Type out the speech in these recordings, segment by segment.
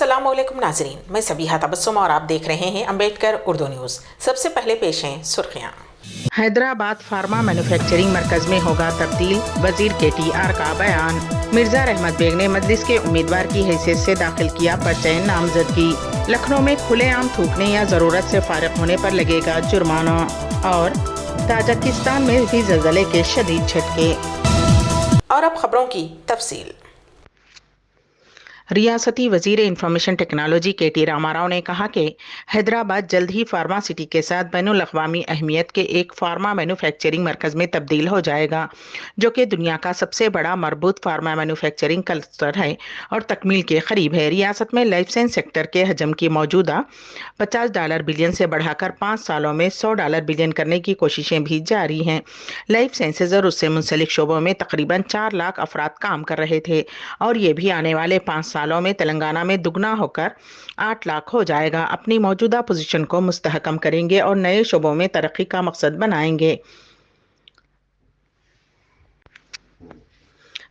अस्सलाम वालेकुम नाजरीन, मैं सबीहा तबस्सुम और आप देख रहे हैं अम्बेडकर उर्दू न्यूज़। सबसे पहले पेश हैं सुर्खियाँ। हैदराबाद फार्मा मैन्युफैक्चरिंग मरकज में होगा तब्दील, वजीर KTR का बयान। मिर्जा रहमत बेग ने मजलिस के उम्मीदवार की हैसियत से दाखिल किया पर्चा नामजदगी। लखनऊ में खुलेआम थूकने या जरूरत से फारिग होने पर लगेगा जुर्माना। और ताजिकिस्तान में भी ज़लज़ले के शदीद झटके। और अब खबरों की तफसील। रियासती वजीर इंफॉर्मेशन टेक्नोलॉजी KT रामाराव ने कहा कि हैदराबाद जल्द ही फार्मा सिटी के साथ बैनुल अक़वामी अहमियत के एक फार्मा मैन्युफैक्चरिंग मरकज़ में तब्दील हो जाएगा, जो कि दुनिया का सबसे बड़ा मरबूत फार्मा मैन्युफैक्चरिंग क्लस्टर है और तकमील के करीब है। रियासत में लाइफ साइंस सेक्टर के हजम की मौजूदा $50 बिलियन से बढ़ाकर 5 सालों में $100 बिलियन करने की कोशिशें भी जारी हैं। लाइफ साइंसेज और उससे मुंसलिक शोबों में तकरीबन 4 लाख अफराद काम कर रहे थे और ये भी आने वाले 5 सालों में तेलंगाना में दुगना होकर 8 लाख हो जाएगा। अपनी मौजूदा पोजीशन को मुस्तहकम करेंगे और नए शोबों में तरक्की का मकसद बनाएंगे।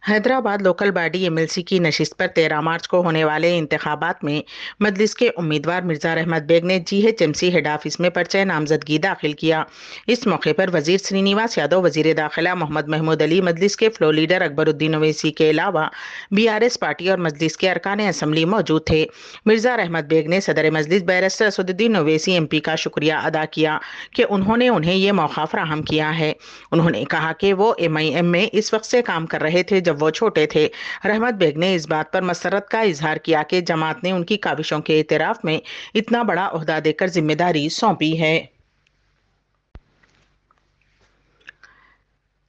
हैदराबाद लोकल बॉडी MLC की नशिस्त पर 13 मार्च को होने वाले इंतखाबात में मजलिस के उम्मीदवार मिर्जा रहमत बेग ने GHMC हेड ऑफिस में पर्चा नामजदगी दाखिल किया। इस मौके पर वजीर श्रीनिवास यादव, वजीर दाखिला मोहम्मद महमूद अली, मजलिस के फ्लो लीडर अकबरुद्दीन ओवैसी के अलावा BRS पार्टी और मजलिस के अरकान असम्बली मौजूद थे। मिर्जा रहमत बेग ने सदर मजलिस बैरिस्टर असदुद्दीन ओवैसी MP का शुक्रिया अदा किया कि उन्होंने उन्हें ये मौका फराहम किया है। उन्होंने कहा कि वो MIM में इस वक्त से काम कर रहे थे जब वो छोटे थे। रहमत बेग ने इस बात पर मसरत का इजहार किया कि जमात ने उनकी काविशों के एतराफ में इतना बड़ा ओहदा देकर जिम्मेदारी सौंपी है।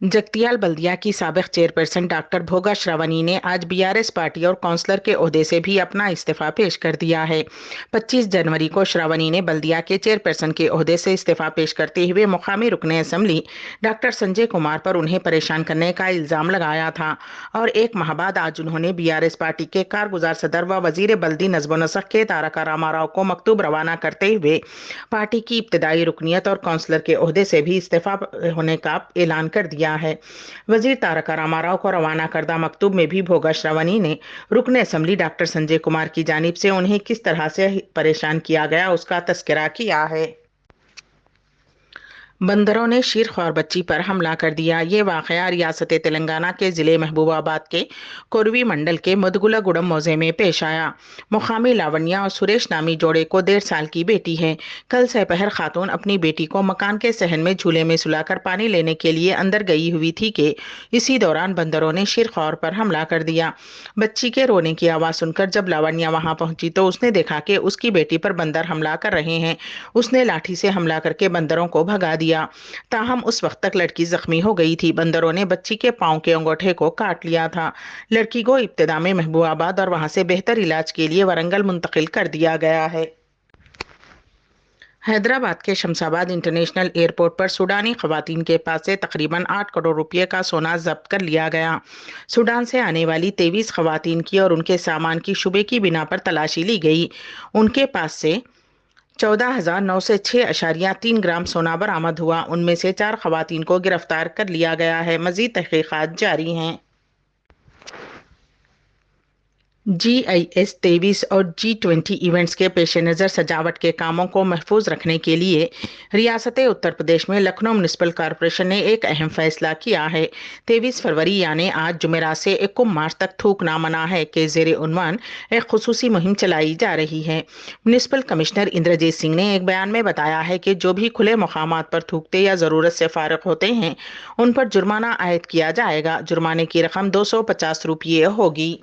जगतियाल बल्दिया की साबिक चेयरपर्सन डॉक्टर भोगा श्रावणी ने आज BRS पार्टी और काउंसलर के ओहदे से भी अपना इस्तीफा पेश कर दिया है। 25 जनवरी को श्रावणी ने बल्दिया के चेयरपर्सन के ओहदे से इस्तीफा पेश करते हुए मुकामी रुकने असम्बली डॉक्टर संजय कुमार पर उन्हें परेशान करने का इल्जाम लगाया था और एक माह बाद आज उन्होंने BRS पार्टी के कारगुजार सदर व वजीर बल्दी नज़्म व नस्क के तारका रामाराव को मकतूब रवाना करते हुए पार्टी की इब्तदाई रुकनियत और काउंसलर के ओहदे से भी इस्तीफा होने का ऐलान कर दिया है। वजीर तारका रामाराव को रवाना करदा मकतूब में भी भोगा श्रावणी ने रुकने असम्बली डॉक्टर संजय कुमार की जानिब से उन्हें किस तरह से परेशान किया गया उसका तस्करा किया है। बंदरों ने शीरख्वार बच्ची पर हमला कर दिया। ये वाकया रियासत तेलंगाना के ज़िले महबूबाबाद के कोरवी मंडल के मदगुलागुडम मौजे में पेश आया। मुकामी लावण्या और सुरेश नामी जोड़े को 1.5 साल की बेटी है। कल सहपहर खातून अपनी बेटी को मकान के सहन में झूले में सुलाकर पानी लेने के लिए अंदर गई हुई थी कि इसी दौरान बंदरों ने शीरख्वार पर हमला कर दिया। बच्ची के रोने की आवाज़ सुनकर जब लावण्या वहां पहुंची तो उसने देखा कि उसकी बेटी पर बंदर हमला कर रहे हैं। उसने लाठी से हमला करके बंदरों को भगा दिया। ताहम उस वक्त तक लड़की जख्मी हो गई थी। बंदरों ने बच्ची के पांव के अंगूठे को काट लिया था। लड़की को इब्तिदा में महबूबाबाद और वहां से बेहतर इलाज के लिए वरंगल मुंतकिल कर दिया गया है। हैदराबाद के शमशाबाद इंटरनेशनल एयरपोर्ट पर सूडानी खवातीन के पास से तकरीबन 8 करोड़ रुपए का सोना जब्त कर लिया गया। सूडान से आने वाली 23 खवातीन की और उनके सामान की शुबे की बिना पर तलाशी ली गई। उनके पास से 14,906.3 ग्राम सोना बरामद हुआ। उनमें से 4 खवातीन को गिरफ्तार कर लिया गया है। मजीद तहकीकात जारी हैं। GIS 23 और G20 इवेंट्स के पेश नज़र सजावट के कामों को महफूज रखने के लिए रियासत उत्तर प्रदेश में लखनऊ म्युनिसिपल कॉरपोरेशन ने एक अहम फैसला किया है। 23 फरवरी यानी आज जुमेरात से 21 मार्च तक थूकना मना है के ज़ेरे उन्वान एक खुसूसी मुहिम चलाई जा रही है। म्युनिसिपल कमिश्नर इंद्रजीत सिंह ने एक बयान में बताया है कि जो भी खुले मकामात पर थूकते या ज़रूरत से फारिग होते हैं उन पर जुर्माना आयद किया जाएगा। जुर्माने की रकम 250 रुपये होगी।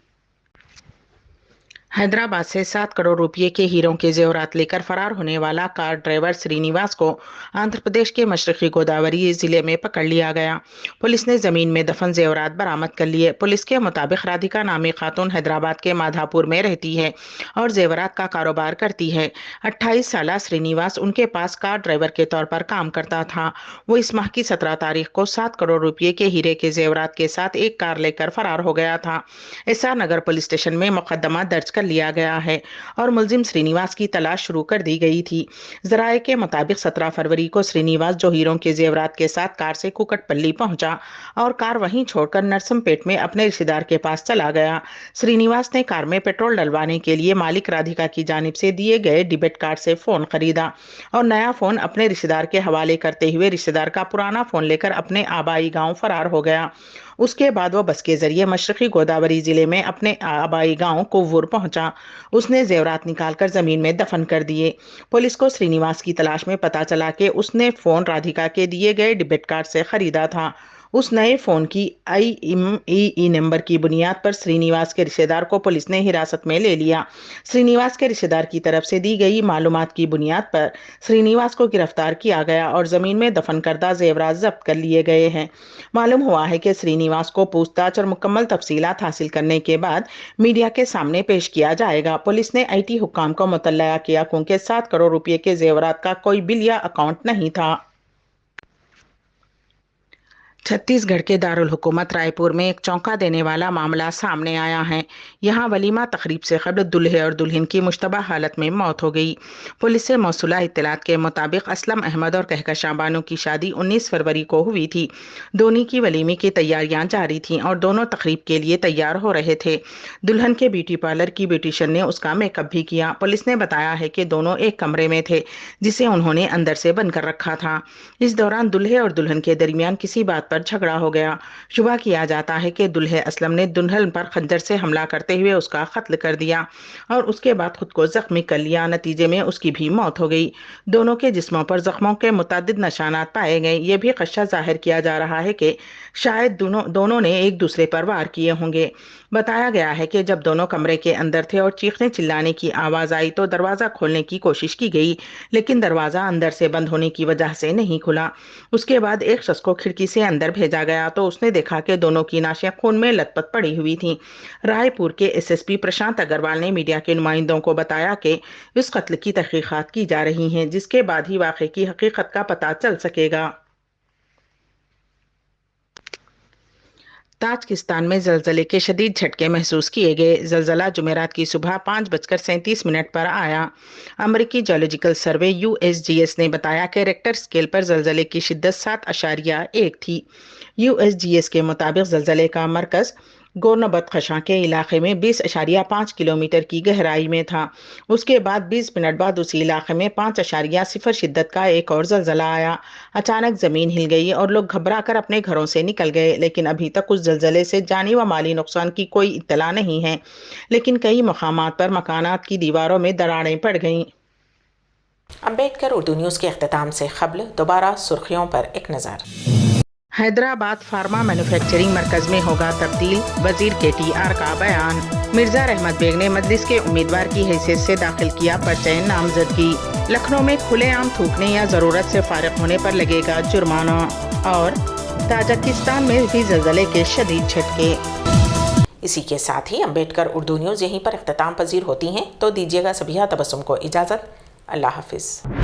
हैदराबाद से 7 करोड़ रुपए के हीरों के जेवरात लेकर फरार होने वाला कार ड्राइवर श्रीनिवास को आंध्र प्रदेश के मशरकी गोदावरी जिले में पकड़ लिया गया। पुलिस ने जमीन में दफन जेवरात बरामद कर लिए। पुलिस के मुताबिक राधिका नामी खातून हैदराबाद के माधापुर में रहती है और जेवरात का कारोबार करती है। 28 साल श्रीनिवास उनके पास कार ड्राइवर के तौर पर काम करता था। वो इस माह की 17 तारीख को 7 करोड़ रुपए के हीरे के जेवरात के साथ एक कार लेकर फरार हो गया था। एसआर नगर पुलिस स्टेशन में मुकदमा दर्ज کر لیا گیا ہے اور ملزم سرینیواس کی تلاش شروع کر دی گئی تھی۔ ذرائع کے مطابق 17 فروری کو سرینیواس جوہیروں کے زیورات کے ساتھ کار سے کوکٹ پلی پہنچا اور کار وہیں چھوڑ کر نرسم پیٹ میں اپنے رشتہ دار کے پاس چلا گیا۔ سرینیواس نے کار میں پیٹرول ڈلوانے کے لیے مالک رادھیکا کی جانب سے دیے گئے ڈیبٹ کارڈ سے فون خریدا اور نیا فون اپنے رشتہ دار کے حوالے کرتے ہوئے رشتہ دار کا پرانا فون لے کر اپنے آبائی گاؤں فرار ہو گیا۔ اس کے بعد وہ بس کے ذریعے مشرقی گوداوری ضلع میں اپنے آبائی گاؤں کوور پہنچا۔ اس نے زیورات نکال کر زمین میں دفن کر دیے۔ پولیس کو سرینیواس کی تلاش میں پتا چلا کہ اس نے فون رادھیکا کے دیے گئے ڈیبٹ کارڈ سے خریدا تھا۔ اس نئے فون کی IMEI نمبر کی بنیاد پر سرینیواس کے رشتہ دار کو پولیس نے حراست میں لے لیا۔ سرینیواس کے رشتہ دار کی طرف سے دی گئی معلومات کی بنیاد پر سرینیواس کو گرفتار کیا گیا اور زمین میں دفن کردہ زیورات ضبط کر لیے گئے ہیں۔ معلوم ہوا ہے کہ سرینیواس کو پوچھ تاچھ اور مکمل تفصیلات حاصل کرنے کے بعد میڈیا کے سامنے پیش کیا جائے گا۔ پولیس نے IT حکام کو مطلع کیا کیونکہ 7 کروڑ روپے کے زیورات کا کوئی بل یا اکاؤنٹ نہیں تھا۔ چھتیس گڑھ کے دارالحکومت رائے پور میں ایک چونکا دینے والا معاملہ سامنے آیا ہے۔ یہاں ولیمہ تقریب سے قبل دلہے اور دلہن کی مشتبہ حالت میں موت ہو گئی۔ پولیس سے موصولہ اطلاعات کے مطابق اسلم احمد اور کہکشاں بانو کی شادی 19 فروری کو ہوئی تھی۔ دونوں کی ولیمے کی تیاریاں جاری تھیں اور دونوں تقریب کے لیے تیار ہو رہے تھے۔ دلہن کے بیوٹی پارلر کی بیوٹیشین نے اس کا میک اپ بھی کیا۔ پولیس نے بتایا ہے کہ دونوں ایک کمرے میں تھے جسے انہوں نے اندر سے بند کر رکھا تھا۔ اس دوران دلہے اور دلہن کے درمیان کسی بات پر جھگڑا ہو گیا۔ شبہ کیا جاتا ہے کہ دلہے اسلم نے دلہن پر خنجر سے حملہ کرتے ہوئے اس کا قتل کر دیا اور اس کے بعد خود کو زخمی کر لیا۔ نتیجے میں اس کی بھی موت ہو گئی۔ دونوں کے جسموں پر زخموں کے متعدد نشانات پائے گئے۔ یہ بھی خدشہ ظاہر کیا جا رہا ہے کہ شاید دونوں نے ایک دوسرے پر وار کیے ہوں گے۔ بتایا گیا ہے کہ جب دونوں کمرے کے اندر تھے اور چیخنے چلانے کی آواز آئی تو دروازہ کھولنے کی کوشش کی گئی لیکن دروازہ اندر سے بند ہونے کی وجہ سے نہیں کھلا۔ اس کے بعد ایک شخص کو کھڑکی سے اندر بھیجا گیا تو اس نے دیکھا کہ دونوں کی نعشیں خون میں لت پت پڑی ہوئی تھیں۔ رائے پور کے SSP پرشانت اگروال نے میڈیا کے نمائندوں کو بتایا کہ اس قتل کی تحقیقات کی جا رہی ہیں جس کے بعد ہی واقعے کی حقیقت کا پتہ چل سکے گا۔ تاجکستان میں زلزلے کے شدید جھٹکے محسوس کیے گئے۔ زلزلہ جمعرات کی صبح 5:37 پر آیا۔ امریکی جیولوجیکل سروے USGS نے بتایا کہ ریکٹر اسکیل پر زلزلے کی شدت 7.1 تھی۔ USGS کے مطابق زلزلے کا مرکز گورنبت خشاں کے علاقے میں 20.5 کلومیٹر کی گہرائی میں تھا۔ اس کے بعد 20 منٹ بعد اسی علاقے میں 5.0 شدت کا ایک اور زلزلہ آیا۔ اچانک زمین ہل گئی اور لوگ گھبرا کر اپنے گھروں سے نکل گئے لیکن ابھی تک اس زلزلے سے جانی و مالی نقصان کی کوئی اطلاع نہیں ہے، لیکن کئی مقامات پر مکانات کی دیواروں میں دراڑیں پڑ گئیں۔ امبیڈکر اردو نیوز کے اختتام سے قبل دوبارہ سرخیوں پر ایک نظر۔ حیدرآباد فارما مینوفیکچرنگ مرکز میں ہوگا تبدیل، وزیر KTR کا بیان۔ مرزا رحمت بیگ نے مجلس کے امیدوار کی حیثیت سے داخل کیا پرچہ نامزدگی۔ لکھنؤ میں کھلے عام تھوکنے یا ضرورت سے فارغ ہونے پر لگے گا جرمانہ۔ اور تاجکستان میں بھی زلزلے کے شدید جھٹکے۔ اسی کے ساتھ ہی امبیڈکر اردو نیوز یہیں پر اختتام پذیر ہوتی ہیں، تو دیجیے گا سبیہ تبسم کو اجازت۔ اللہ حافظ۔